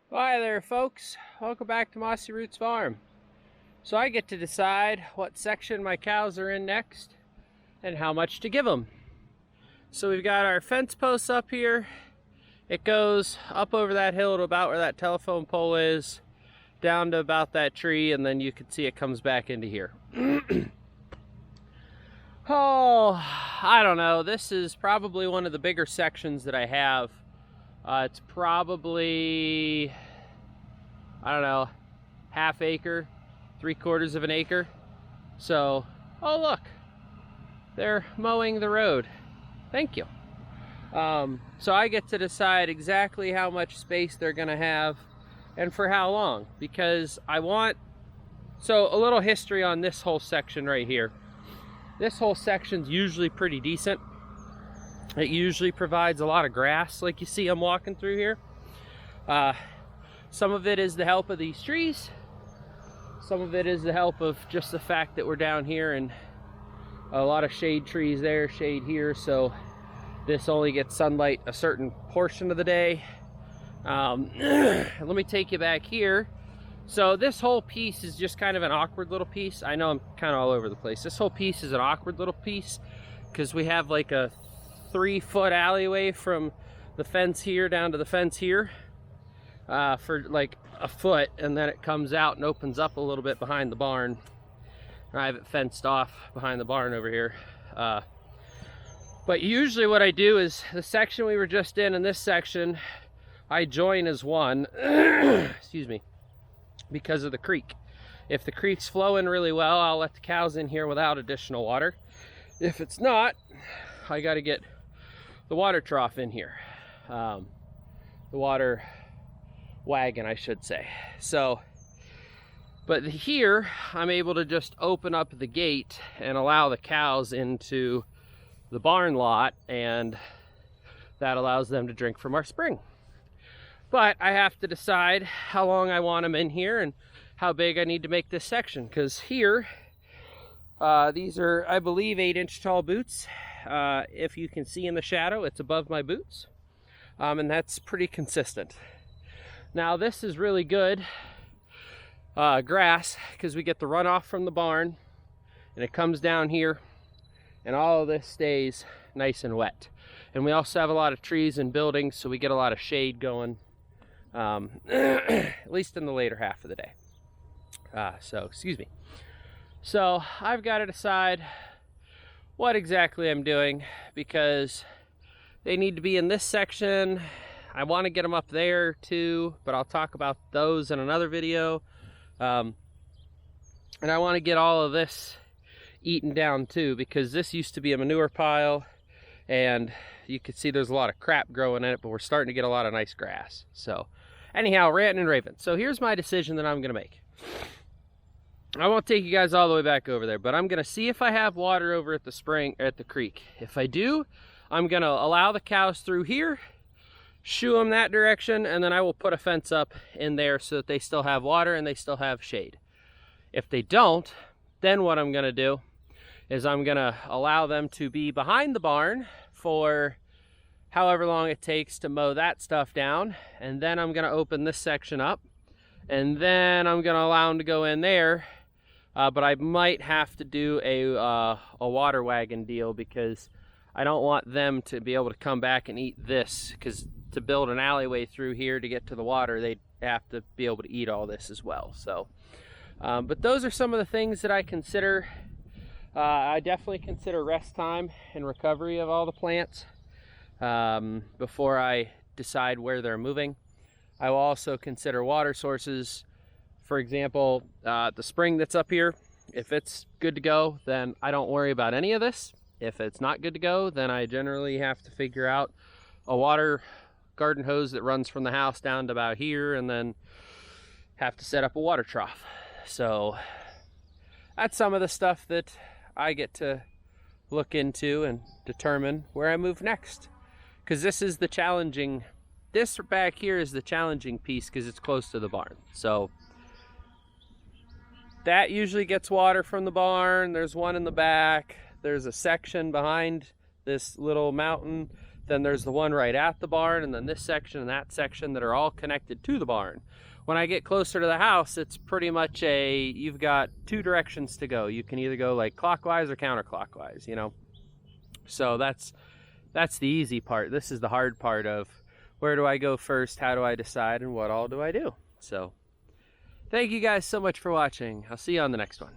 Hi there folks, welcome back to Mossy Roots Farm. So I get to decide what section my cows are in next and how much to give them. So we've got our fence posts up here. It goes up over that hill to about where that telephone pole is, down to about that tree, and then you can see it comes back into here. Oh, I don't know, this is probably one of the bigger sections that I have. It's probably, I don't know, half acre, 3/4 of an acre. So, oh look, they're mowing the road. Thank you. So I get to decide exactly how much space they're gonna have and for how long, because I want, so a little history on this whole section right here. This whole section's usually pretty decent. It usually provides a lot of grass, like you see I'm walking through here. Some of it is the help of these trees. Some of it is the help of just the fact that we're down here and a lot of shade trees there, shade here, so this only gets sunlight a certain portion of the day. Let me take you back here. So this whole piece is just kind of an awkward little piece. I know I'm kind of all over the place. This whole piece is an awkward little piece because we have like a 3-foot alleyway from the fence here down to the fence here for like a foot, and then it comes out and opens up a little bit behind the barn. I have it fenced off behind the barn over here. But usually what I do is the section we were just in and this section I join as one excuse me, because of the creek. If the creek's flowing really well, I'll let the cows in here without additional water. If it's not, I got to get the water trough in here, the water wagon, I should say. So, but here I'm able to just open up the gate and allow the cows into the barn lot, and that allows them to drink from our spring. But I have to decide how long I want them in here and how big I need to make this section, because here these are, I believe, 8-inch tall boots. If you can see in the shadow, it's above my boots, and that's pretty consistent. Now this is really good grass because we get the runoff from the barn and it comes down here and all of this stays nice and wet. And we also have a lot of trees and buildings, so we get a lot of shade going, at least in the later half of the day. Excuse me. So I've got to decide what exactly I'm doing, because they need to be in this section. I want to get them up there too, but I'll talk about those in another video. And I want to get all of this eaten down too, because this used to be a manure pile and you can see there's a lot of crap growing in it, but we're starting to get a lot of nice grass. So anyhow, ranting and raving. So here's my decision that I'm going to make. I won't take you guys all the way back over there, but I'm going to see if I have water over at the spring, at the creek. If I do, I'm going to allow the cows through here, shoo them that direction, and then I will put a fence up in there so that they still have water and they still have shade. If they don't, then what I'm going to do is I'm going to allow them to be behind the barn for however long it takes to mow that stuff down, and then I'm going to open this section up, and then I'm going to allow them to go in there. But I might have to do a water wagon deal, because I don't want them to be able to come back and eat this, because to build an alleyway through here to get to the water, they'd have to be able to eat all this as well. So, but those are some of the things that I consider. I definitely consider rest time and recovery of all the plants before I decide where they're moving. I will also consider water sources. For example, the spring that's up here, if it's good to go, then I don't worry about any of this. If it's not good to go, then I generally have to figure out a water garden hose that runs from the house down to about here, and then have to set up a water trough. So that's some of the stuff that I get to look into and determine where I move next. Because this is the challenging, this back here is the challenging piece because it's close to the barn. So that usually gets water from the barn. There's one in the back. There's a section behind this little mountain Then there's the one right at the barn, and then this section and that section that are all connected to the barn. When I get closer to the house, it's pretty much you've got two directions to go. You can either go like clockwise or counterclockwise, you know. So that's the easy part. This is the hard part of where do I go first, how do I decide, and what all do I do? So thank you guys so much for watching. I'll see you on the next one.